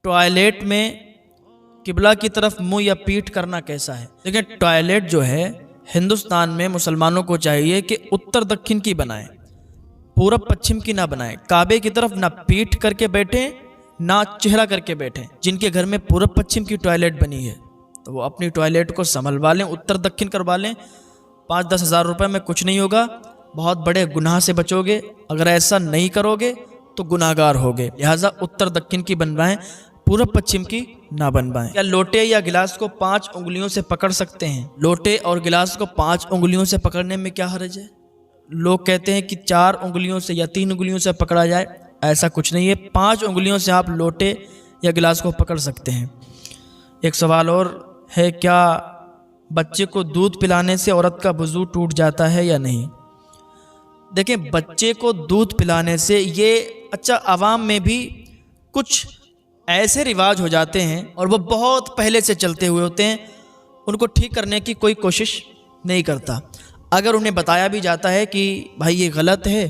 Toilet میں قبلہ کی طرف منہ یا پیٹھ کرنا کیسا ہے؟ دیکھیں ٹوائلٹ جو ہے ہندوستان میں مسلمانوں کو چاہیے کہ اتر دکن کی بنائیں، پورب پچھم کی نہ بنائیں، کعبے کی طرف نہ پیٹھ کر کے بیٹھیں نہ چہرہ کر کے بیٹھیں۔ جن کے گھر میں پورب پچھم کی ٹوائلٹ بنی ہے تو وہ اپنی ٹوائلٹ کو سنبھلوا لیں، اتر دکن کروا لیں۔ 5-10 ہزار روپے میں کچھ نہیں ہوگا، بہت بڑے گناہ سے بچو گے۔ اگر ایسا نہیں کرو گے تو گناہ گار ہوگے، لہٰذا اتر دکن کی بنوائیں، پورب پچھم کی نہ بنوائیں۔ کیا لوٹے یا گلاس کو 5 انگلیوں سے پکڑ سکتے ہیں؟ لوٹے اور گلاس کو 5 انگلیوں سے پکڑنے میں کیا حرج ہے؟ لوگ کہتے ہیں کہ 4 انگلیوں سے یا 3 انگلیوں سے پکڑا جائے، ایسا کچھ نہیں ہے، 5 انگلیوں سے آپ لوٹے یا گلاس کو پکڑ سکتے ہیں۔ ایک سوال اور ہے، کیا بچے کو دودھ پلانے سے عورت کا وضو ٹوٹ جاتا ہے یا نہیں؟ دیکھیں بچے کو دودھ پلانے سے یہ عوام میں بھی کچھ ایسے رواج ہو جاتے ہیں اور وہ بہت پہلے سے چلتے ہوئے ہوتے ہیں، ان کو ٹھیک کرنے کی کوئی کوشش نہیں کرتا۔ اگر انہیں بتایا بھی جاتا ہے کہ بھائی یہ غلط ہے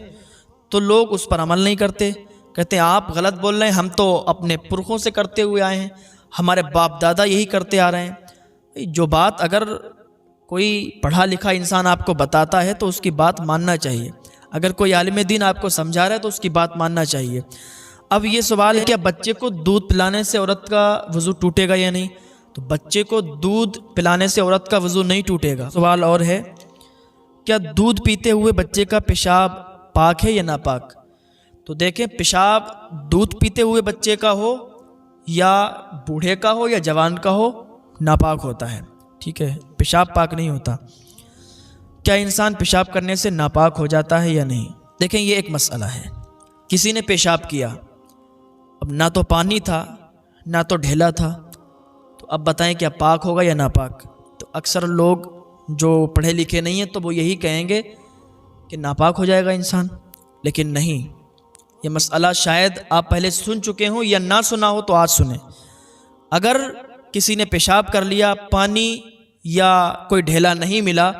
تو لوگ اس پر عمل نہیں کرتے، کہتے ہیں آپ غلط بول رہے ہیں، ہم تو اپنے پرخوں سے کرتے ہوئے آئے ہیں، ہمارے باپ دادا یہی کرتے آ رہے ہیں۔ جو بات اگر کوئی پڑھا لکھا انسان آپ کو بتاتا ہے تو اس کی بات ماننا چاہیے، اگر کوئی عالم دین آپ کو سمجھا رہا ہے تو اس کی بات ماننا چاہیے۔ اب یہ سوال ہے، کیا بچے کو دودھ پلانے سے عورت کا وضو ٹوٹے گا یا نہیں؟ تو بچے کو دودھ پلانے سے عورت کا وضو نہیں ٹوٹے گا۔ سوال اور ہے، کیا دودھ پیتے ہوئے بچے کا پیشاب پاک ہے یا ناپاک؟ تو دیکھیں پیشاب دودھ پیتے ہوئے بچے کا ہو یا بوڑھے کا ہو یا جوان کا ہو، ناپاک ہوتا ہے، ٹھیک ہے، پیشاب پاک نہیں ہوتا۔ کیا انسان پیشاب کرنے سے ناپاک ہو جاتا ہے یا نہیں؟ دیکھیں یہ ایک مسئلہ ہے، کسی نے پیشاب کیا، اب نہ تو پانی تھا نہ تو ڈھیلا تھا، تو اب بتائیں کیا پاک ہوگا یا ناپاک؟ تو اکثر لوگ جو پڑھے لکھے نہیں ہیں تو وہ یہی کہیں گے کہ ناپاک ہو جائے گا انسان، لیکن نہیں، یہ مسئلہ شاید آپ پہلے سن چکے ہوں یا نہ سنا ہو تو آج سنیں۔ اگر کسی نے پیشاب کر لیا، پانی یا کوئی ڈھیلا نہیں ملا،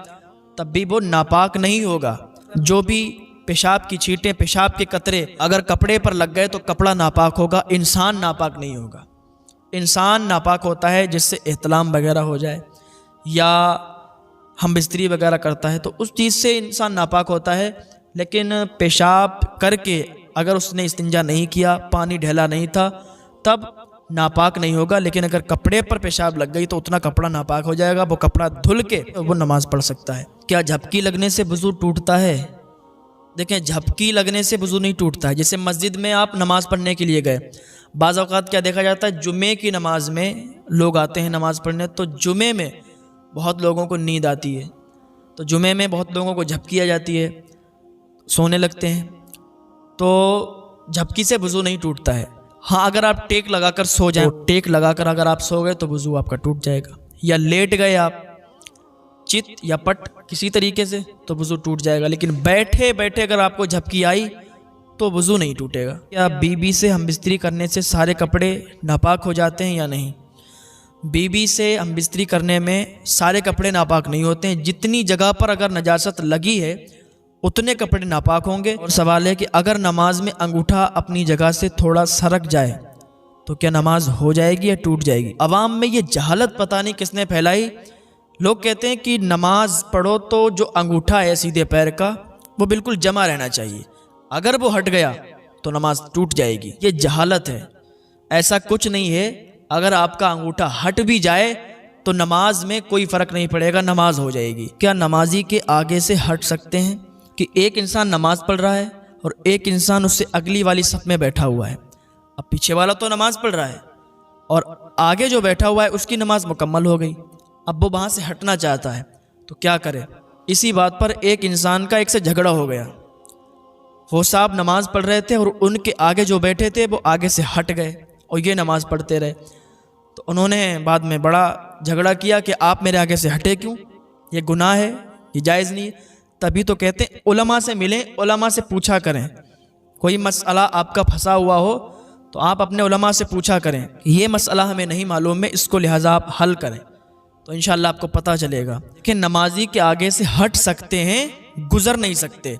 تب بھی وہ ناپاک نہیں ہوگا۔ جو بھی پیشاب کی چھینٹیں، پیشاب کے قطرے اگر کپڑے پر لگ گئے تو کپڑا ناپاک ہوگا، انسان ناپاک نہیں ہوگا۔ انسان ناپاک ہوتا ہے جس سے احتلام وغیرہ ہو جائے یا ہم بستری وغیرہ کرتا ہے تو اس چیز سے انسان ناپاک ہوتا ہے، لیکن پیشاب کر کے اگر اس نے استنجا نہیں کیا، پانی ڈھیلا نہیں تھا، تب ناپاک نہیں ہوگا۔ لیکن اگر کپڑے پر پیشاب لگ گئی تو اتنا کپڑا ناپاک ہو جائے گا، وہ کپڑا دھل کے وہ نماز پڑھ سکتا ہے۔ کیا جھپکی لگنے سے وضو ٹوٹتا ہے؟ دیکھیں جھپکی لگنے سے وضو نہیں ٹوٹتا ہے۔ جیسے مسجد میں آپ نماز پڑھنے کے لیے گئے، بعض اوقات کیا دیکھا جاتا ہے، جمعے کی نماز میں لوگ آتے ہیں نماز پڑھنے، تو جمعے میں بہت لوگوں کو نیند آتی ہے، تو جمعے میں بہت لوگوں کو جھپکی آ جاتی ہے، سونے لگتے ہیں، تو جھپکی سے وضو نہیں ٹوٹتا ہے۔ ہاں اگر آپ ٹیک لگا کر سو جائیں، ٹیک لگا کر اگر آپ سو گئے تو وضو آپ کا ٹوٹ جائے گا، یا لیٹ گئے آپ چت یا پٹ کسی طریقے سے تو وضو ٹوٹ جائے گا، لیکن بیٹھے بیٹھے اگر آپ کو جھپکی آئی تو وضو نہیں ٹوٹے گا۔ کیا بیوی سے ہم بستری کرنے سے سارے کپڑے ناپاک ہو جاتے ہیں یا نہیں؟ بیوی سے ہم بستری کرنے میں سارے کپڑے ناپاک نہیں ہوتے ہیں، جتنی جگہ پر اگر نجاست لگی ہے اتنے کپڑے ناپاک ہوں گے۔ اور سوال ہے کہ اگر نماز میں انگوٹھا اپنی جگہ سے تھوڑا سرک جائے تو کیا نماز ہو جائے گی یا ٹوٹ جائے گی؟ عوام میں یہ جہالت پتہ نہیں کس نے پھیلائی، لوگ کہتے ہیں کہ نماز پڑھو تو جو انگوٹھا ہے سیدھے پیر کا وہ بالکل جمع رہنا چاہیے، اگر وہ ہٹ گیا تو نماز ٹوٹ جائے گی۔ یہ جہالت ہے، ایسا کچھ نہیں ہے، اگر آپ کا انگوٹھا ہٹ بھی جائے تو نماز میں کوئی فرق نہیں پڑے گا، نماز ہو جائے گی۔ کیا نمازی کے آگے سے ہٹ سکتے ہیں؟ کہ ایک انسان نماز پڑھ رہا ہے اور ایک انسان اس سے اگلی والی صف میں بیٹھا ہوا ہے، اب پیچھے والا تو نماز پڑھ رہا ہے اور آگے جو بیٹھا ہوا ہے اس کی نماز مکمل ہو گئی، اب وہ وہاں سے ہٹنا چاہتا ہے تو کیا کرے؟ اسی بات پر ایک انسان کا ایک سے جھگڑا ہو گیا، وہ صاحب نماز پڑھ رہے تھے اور ان کے آگے جو بیٹھے تھے وہ آگے سے ہٹ گئے اور یہ نماز پڑھتے رہے، تو انہوں نے بعد میں بڑا جھگڑا کیا کہ آپ میرے آگے سے ہٹے کیوں، یہ گناہ ہے، یہ جائز نہیں ہے۔ تبھی تو کہتے ہیں علماء سے ملیں، علماء سے پوچھا کریں، کوئی مسئلہ آپ کا پھنسا ہوا ہو تو آپ اپنے علماء سے پوچھا کریں، یہ مسئلہ ہمیں نہیں معلوم ہے، اس کو لہٰذا آپ حل کریں، تو انشاءاللہ آپ کو پتہ چلے گا کہ نمازی کے آگے سے ہٹ سکتے ہیں، گزر نہیں سکتے۔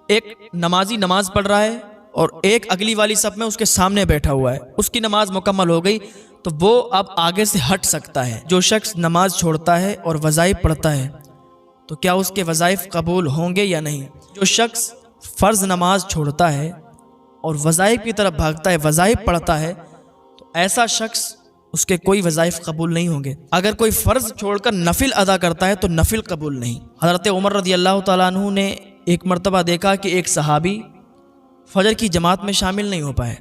ایک نمازی نماز پڑھ رہا ہے اور ایک اگلی والی صف میں اس کے سامنے بیٹھا ہوا ہے، اس کی نماز مکمل ہو گئی تو وہ اب آگے سے ہٹ سکتا ہے۔ جو شخص نماز چھوڑتا ہے اور وظائف پڑھتا ہے تو کیا اس کے وظائف قبول ہوں گے یا نہیں؟ جو شخص فرض نماز چھوڑتا ہے اور وظائف کی طرف بھاگتا ہے، وظائف پڑھتا ہے، تو ایسا شخص اس کے کوئی وظائف قبول نہیں ہوں گے۔ اگر کوئی فرض چھوڑ کر نفل ادا کرتا ہے تو نفل قبول نہیں۔ حضرت عمر رضی اللہ تعالیٰ عنہ نے ایک مرتبہ دیکھا کہ ایک صحابی فجر کی جماعت میں شامل نہیں ہو پائے،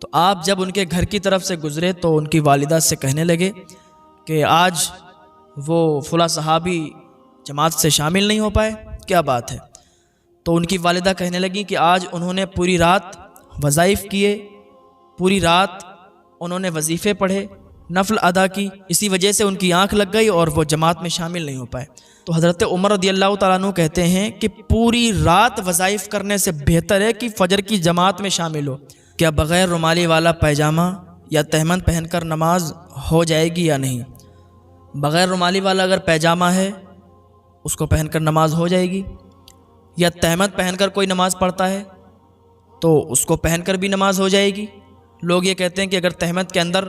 تو آپ جب ان کے گھر کی طرف سے گزرے تو ان کی والدہ سے کہنے لگے کہ آج وہ فلاں صحابی جماعت سے شامل نہیں ہو پائے، کیا بات ہے؟ تو ان کی والدہ کہنے لگی کہ آج انہوں نے پوری رات وظائف کیے، پوری رات انہوں نے وظیفے پڑھے، نفل ادا کی، اسی وجہ سے ان کی آنکھ لگ گئی اور وہ جماعت میں شامل نہیں ہو پائے۔ تو حضرت عمر رضی اللہ تعالیٰ عنہ کہتے ہیں کہ پوری رات وظائف کرنے سے بہتر ہے کہ فجر کی جماعت میں شامل ہو۔ کیا بغیر رومالی والا پیجامہ یا تہمد پہن کر نماز ہو جائے گی یا نہیں؟ بغیر رومالی والا اگر پیجامہ ہے اس کو پہن کر نماز ہو جائے گی، یا تہمد پہن کر کوئی نماز پڑھتا ہے تو اس کو پہن کر بھی نماز ہو جائے گی۔ لوگ یہ کہتے ہیں کہ اگر تہمد کے اندر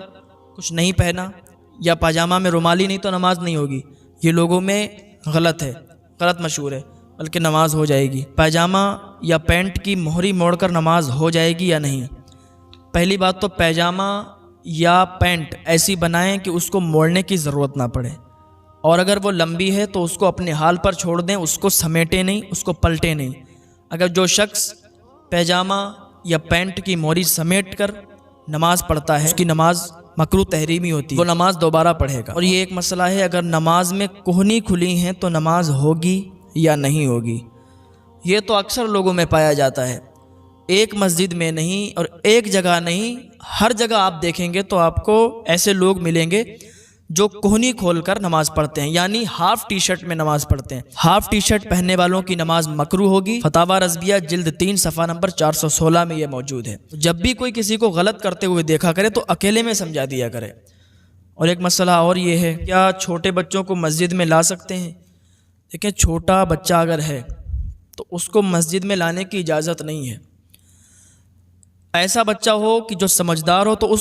کچھ نہیں پہنا یا پاجامہ میں رومالی نہیں تو نماز نہیں ہوگی، یہ لوگوں میں غلط ہے، غلط مشہور ہے، بلکہ نماز ہو جائے گی۔ پاجامہ یا پینٹ کی مہری موڑ کر نماز ہو جائے گی یا نہیں؟ پہلی بات تو پیجامہ یا پینٹ ایسی بنائیں کہ اس کو موڑنے کی ضرورت نہ پڑے، اور اگر وہ لمبی ہے تو اس کو اپنے حال پر چھوڑ دیں، اس کو سمیٹیں نہیں، اس کو پلٹیں نہیں۔ اگر جو شخص پیجامہ یا پینٹ کی موری سمیٹ کر نماز پڑھتا ہے اس کی نماز مکروہ تحریمی ہوتی ہے، وہ نماز دوبارہ پڑھے گا۔ اور یہ ایک مسئلہ ہے، اگر نماز میں کوہنی کھلی ہیں تو نماز ہوگی یا نہیں ہوگی؟ یہ تو اکثر لوگوں میں پایا جاتا ہے، ایک مسجد میں نہیں اور ایک جگہ نہیں، ہر جگہ آپ دیکھیں گے تو آپ کو ایسے لوگ ملیں گے جو کوہنی کھول کر نماز پڑھتے ہیں، یعنی ہاف ٹی شرٹ میں نماز پڑھتے ہیں۔ ہاف ٹی شرٹ پہننے والوں کی نماز مکروہ ہوگی۔ فتاوی رضویہ جلد 3 صفحہ نمبر 416 میں یہ موجود ہے۔ جب بھی کوئی کسی کو غلط کرتے ہوئے دیکھا کرے تو اکیلے میں سمجھا دیا کرے۔ اور ایک مسئلہ اور یہ ہے، کیا چھوٹے بچوں کو مسجد میں لا سکتے ہیں؟ دیکھیں، چھوٹا بچہ اگر ہے تو اس کو مسجد میں لانے کی اجازت نہیں ہے۔ ایسا بچہ ہو کہ جو سمجھدار ہو تو اس